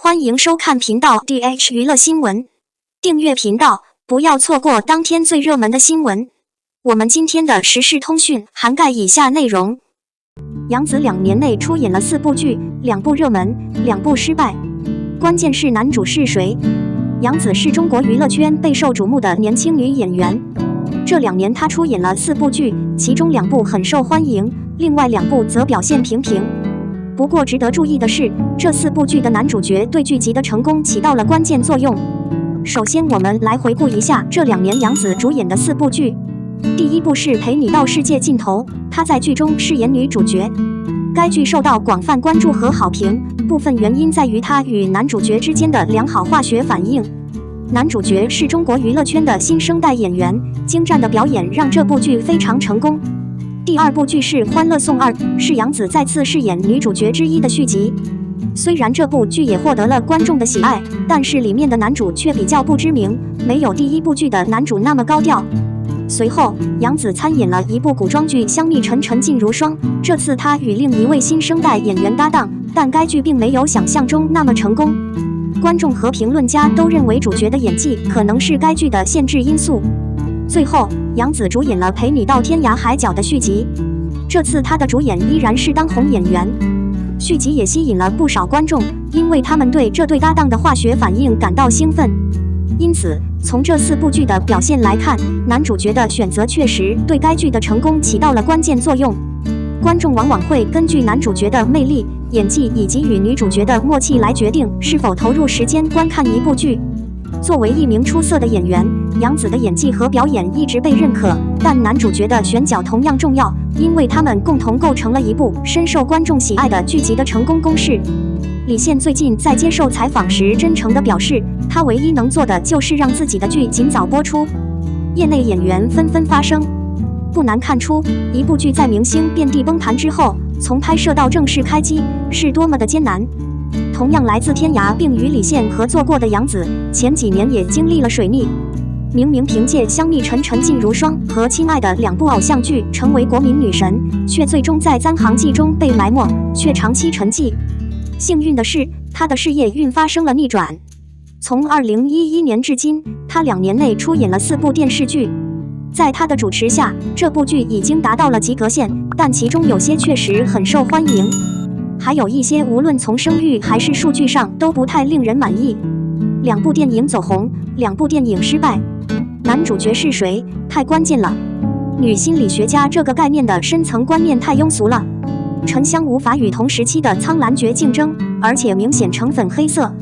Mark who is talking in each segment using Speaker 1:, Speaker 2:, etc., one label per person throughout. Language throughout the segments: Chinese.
Speaker 1: 欢迎收看频道 DH 娱乐新闻，订阅频道，不要错过当天最热门的新闻。我们今天的时事通讯涵盖以下内容：杨紫2年内出演了4部剧，2部热门，2部失败。关键是男主是谁？杨紫是中国娱乐圈备受瞩目的年轻女演员。这2年她出演了4部剧，其中2部很受欢迎，另外2部则表现平平。不过值得注意的是，这4部剧的男主角对剧集的成功起到了关键作用。首先，我们来回顾一下这2年杨紫主演的4部剧。第1部是《陪你到世界尽头》，她在剧中饰演女主角。该剧受到广泛关注和好评，部分原因在于她与男主角之间的良好化学反应。男主角是中国娱乐圈的新生代演员，精湛的表演让这部剧非常成功。第2部剧是《欢乐颂2》，是杨紫再次饰演女主角之一的续集。虽然这部剧也获得了观众的喜爱，但是里面的男主却比较不知名，没有第1部剧的男主那么高调。随后，杨紫参演了一部古装剧《香蜜沉沉烬如霜》，这次她与另一位新生代演员搭档，但该剧并没有想象中那么成功。观众和评论家都认为主角的演技可能是该剧的限制因素。最后，杨紫主演了《陪你到天涯海角》的续集，这次她的主演依然是当红演员。续集也吸引了不少观众，因为他们对这对搭档的化学反应感到兴奋。因此，从这4部剧的表现来看，男主角的选择确实对该剧的成功起到了关键作用。观众往往会根据男主角的魅力、演技以及与女主角的默契来决定是否投入时间观看一部剧。作为一名出色的演员，杨紫的演技和表演一直被认可，但男主角的选角同样重要，因为他们共同构成了一部深受观众喜爱的剧集的成功公式。李现最近在接受采访时真诚地表示，他唯一能做的就是让自己的剧尽早播出。业内演员纷纷发声，不难看出，一部剧在明星遍地崩盘之后，从拍摄到正式开机是多么的艰难。同样来自天涯并与李现合作过的杨紫，前几年也经历了水逆。明明凭借《香蜜沉沉烬如霜》和《亲爱的》2部偶像剧成为国民女神，却最终在簪行记中被埋没，却长期沉寂。幸运的是，她的事业运发生了逆转。从2011年至今，她2年内出演了4部电视剧。在她的主持下，这部剧已经达到了及格线，但其中有些确实很受欢迎。还有一些无论从声誉还是数据上都不太令人满意。2部电影走红，2部电影失败。男主角是谁？太关键了。女心理学家这个概念的深层观念太庸俗了。沉香无法与同时期的苍兰诀竞争，而且明显成粉黑色。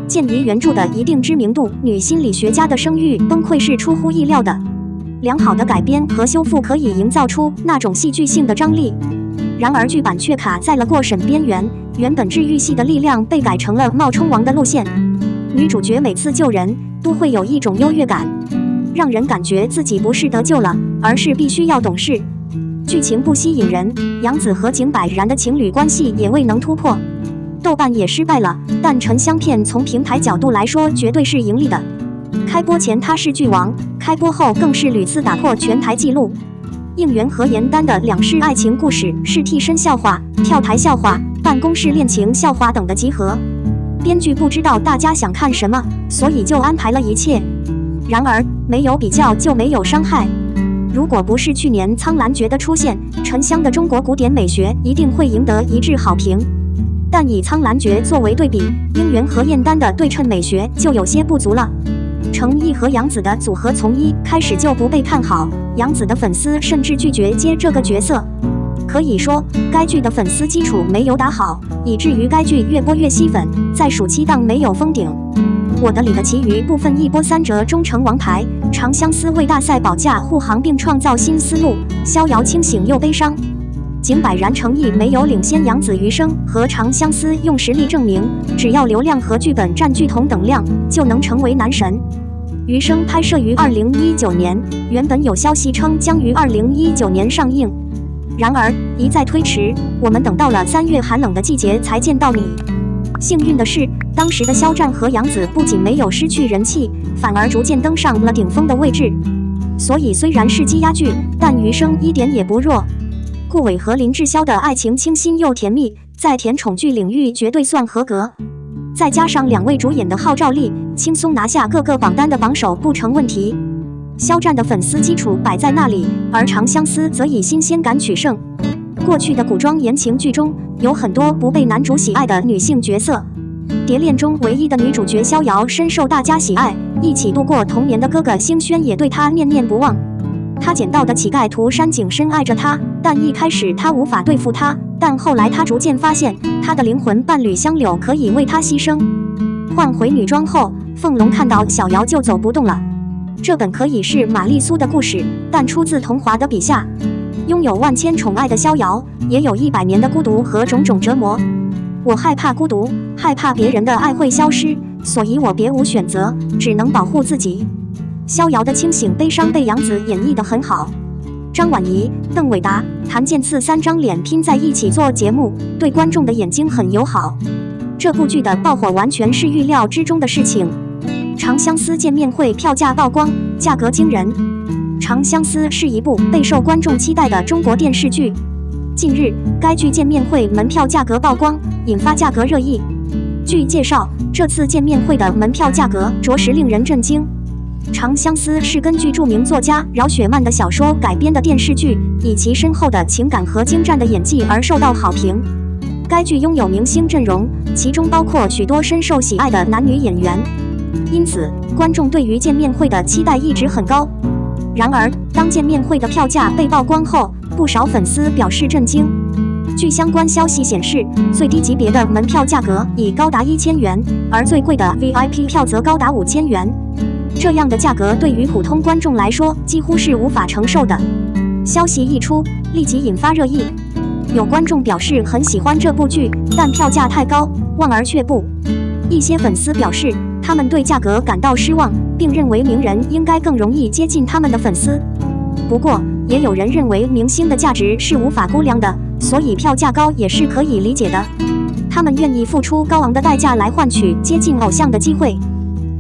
Speaker 1: 鉴于原著的一定知名度，女心理学家的声誉崩溃是出乎意料的。良好的改编和修复可以营造出那种戏剧性的张力。然而剧版却卡在了过审边缘，原本治愈系的力量被改成了冒充王的路线。女主角每次救人都会有一种优越感，让人感觉自己不是得救了，而是必须要懂事。剧情不吸引人，杨紫和井柏然的情侣关系也未能突破。豆瓣也失败了，但沉香片从平台角度来说绝对是盈利的。开播前它是剧王，开播后更是屡次打破全台纪录。应援和严丹的2世爱情故事是替身笑话、跳台笑话、办公室恋情笑话等的集合。编剧不知道大家想看什么，所以就安排了一切。然而，没有比较就没有伤害。如果不是去年苍兰诀的出现，沉香的中国古典美学一定会赢得一致好评。但以苍兰诀作为对比，应援和燕丹的对称美学就有些不足了。程毅和杨紫的组合从一开始就不被看好，杨紫的粉丝甚至拒绝接这个角色。可以说，该剧的粉丝基础没有打好，以至于该剧越播越吸粉，在暑期档没有封顶。我的里的其余部分一波3折终成王牌，长相思为大赛保驾护航并创造新思路，逍遥清醒又悲伤。井柏然诚意没有领先杨紫余生和长相思，用实力证明，只要流量和剧本占据同等量，就能成为男神。余生拍摄于2019年，原本有消息称将于2019年上映，然而一再推迟，我们等到了3月寒冷的季节才见到你。幸运的是，当时的肖战和杨紫不仅没有失去人气，反而逐渐登上了顶峰的位置。所以虽然是积压剧，但余生一点也不弱。顾伟和林志霄的爱情清新又甜蜜，在甜宠剧领域绝对算合格。再加上2位主演的号召力，轻松拿下各个榜单的榜首不成问题。肖战的粉丝基础摆在那里，而长相思则以新鲜感取胜。过去的古装言情剧中有很多不被男主喜爱的女性角色，蝶恋中唯一的女主角逍遥深受大家喜爱，一起度过童年的哥哥星轩也对她念念不忘。他捡到的乞丐徒山井深爱着她，但一开始他无法对付她，但后来他逐渐发现他的灵魂伴侣香柳可以为他牺牲。换回女装后，凤龙看到小瑶就走不动了。这本可以是玛丽苏的故事，但出自桐华的笔下。拥有万千宠爱的逍遥，也有100年的孤独和种种折磨。我害怕孤独，害怕别人的爱会消失，所以我别无选择，只能保护自己。逍遥的清醒悲伤被杨紫演绎得很好。张晚怡、邓伟达、谭健次3张脸拼在一起做节目，对观众的眼睛很友好。这部剧的爆火完全是预料之中的事情。长相思见面会票价曝光，价格惊人。长相思是一部备受观众期待的中国电视剧。近日，该剧见面会门票价格曝光，引发价格热议。据介绍，这次见面会的门票价格着实令人震惊。长相思是根据著名作家饶雪漫的小说改编的电视剧，以其深厚的情感和精湛的演技而受到好评。该剧拥有明星阵容，其中包括许多深受喜爱的男女演员，因此观众对于见面会的期待一直很高。然而，当见面会的票价被曝光后，不少粉丝表示震惊。据相关消息显示，最低级别的门票价格已高达1000元，而最贵的 VIP 票则高达5000元。这样的价格对于普通观众来说几乎是无法承受的。消息一出，立即引发热议。有观众表示很喜欢这部剧，但票价太高，望而却步。一些粉丝表示，他们对价格感到失望，并认为名人应该更容易接近他们的粉丝。不过，也有人认为明星的价值是无法估量的，所以票价高也是可以理解的。他们愿意付出高昂的代价来换取接近偶像的机会。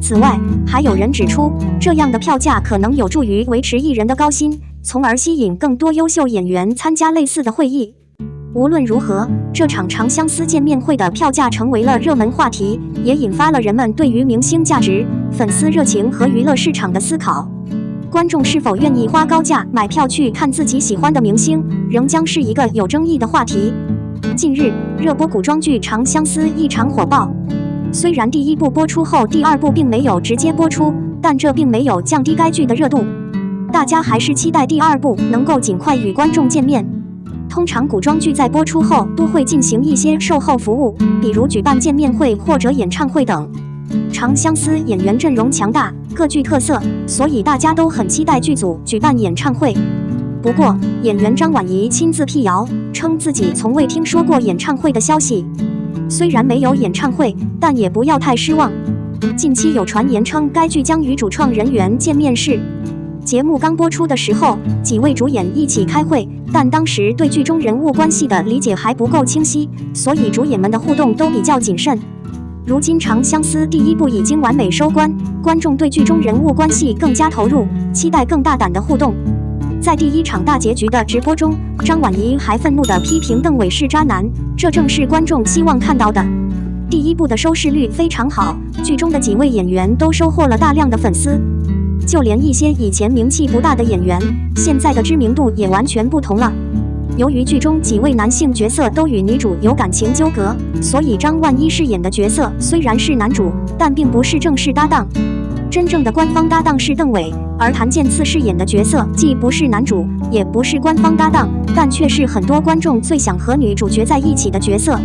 Speaker 1: 此外，还有人指出，这样的票价可能有助于维持艺人的高薪，从而吸引更多优秀演员参加类似的会议。无论如何，这场长相思见面会的票价成为了热门话题，也引发了人们对于明星价值、粉丝热情和娱乐市场的思考。观众是否愿意花高价买票去看自己喜欢的明星，仍将是一个有争议的话题。近日，热播古装剧《长相思》异常火爆。虽然第1部播出后，第2部并没有直接播出，但这并没有降低该剧的热度。大家还是期待第2部能够尽快与观众见面。通常古装剧在播出后都会进行一些售后服务，比如举办见面会或者演唱会等。长相思演员阵容强大，各具特色，所以大家都很期待剧组举办演唱会。不过，演员张晚怡亲自辟谣，称自己从未听说过演唱会的消息。虽然没有演唱会，但也不要太失望。近期有传言称该剧将与主创人员见面试。节目刚播出的时候，几位主演一起开会，但当时对剧中人物关系的理解还不够清晰，所以主演们的互动都比较谨慎。如今《长相思》第1部已经完美收官，观众对剧中人物关系更加投入，期待更大胆的互动。在第1场大结局的直播中，张晚怡还愤怒地批评邓伟是渣男，这正是观众希望看到的。第1部的收视率非常好，剧中的几位演员都收获了大量的粉丝。就连一些以前名气不大的演员，现在的知名度也完全不同了。由于剧中几位男性角色都与女主有感情纠葛，所以张万一饰演的角色虽然是男主，但并不是正式搭档。真正的官方搭档是邓伟，而谭健次饰演的角色既不是男主，也不是官方搭档，但却是很多观众最想和女主角在一起的角色。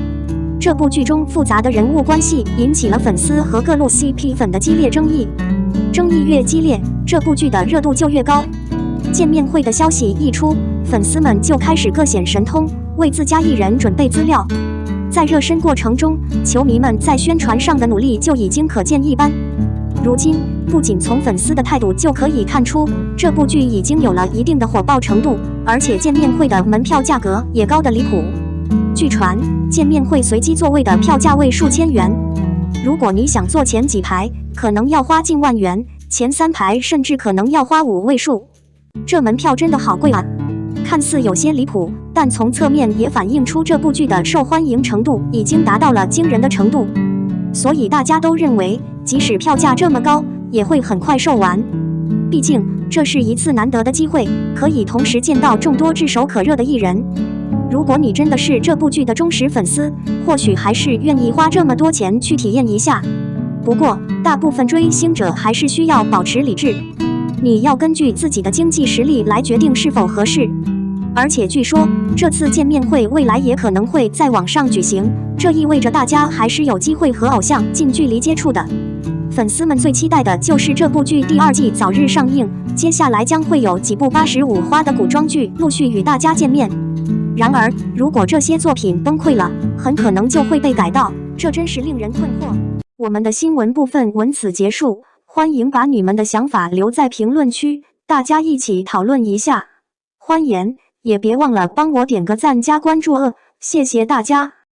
Speaker 1: 这部剧中复杂的人物关系引起了粉丝和各路 CP 粉的激烈争议。争议越激烈，这部剧的热度就越高。见面会的消息一出，粉丝们就开始各显神通，为自家艺人准备资料。在热身过程中，球迷们在宣传上的努力就已经可见一斑。如今，不仅从粉丝的态度就可以看出，这部剧已经有了一定的火爆程度，而且见面会的门票价格也高得离谱。据传，见面会随机座位的票价为数千元。如果你想坐前几排，可能要花近万元，前3排甚至可能要花5位数。这门票真的好贵啊！看似有些离谱，但从侧面也反映出这部剧的受欢迎程度已经达到了惊人的程度。所以大家都认为，即使票价这么高，也会很快售完。毕竟这是一次难得的机会，可以同时见到众多炙手可热的艺人。如果你真的是这部剧的忠实粉丝，或许还是愿意花这么多钱去体验一下。不过，大部分追星者还是需要保持理智，你要根据自己的经济实力来决定是否合适。而且据说这次见面会未来也可能会在网上举行，这意味着大家还是有机会和偶像近距离接触的。粉丝们最期待的就是这部剧第2季早日上映，接下来将会有几部85花的古装剧陆续与大家见面。然而，如果这些作品崩溃了，很可能就会被改道，这真是令人困惑。我们的新闻部分文此结束，欢迎把你们的想法留在评论区，大家一起讨论一下。欢迎，也别忘了帮我点个赞加关注谢谢大家。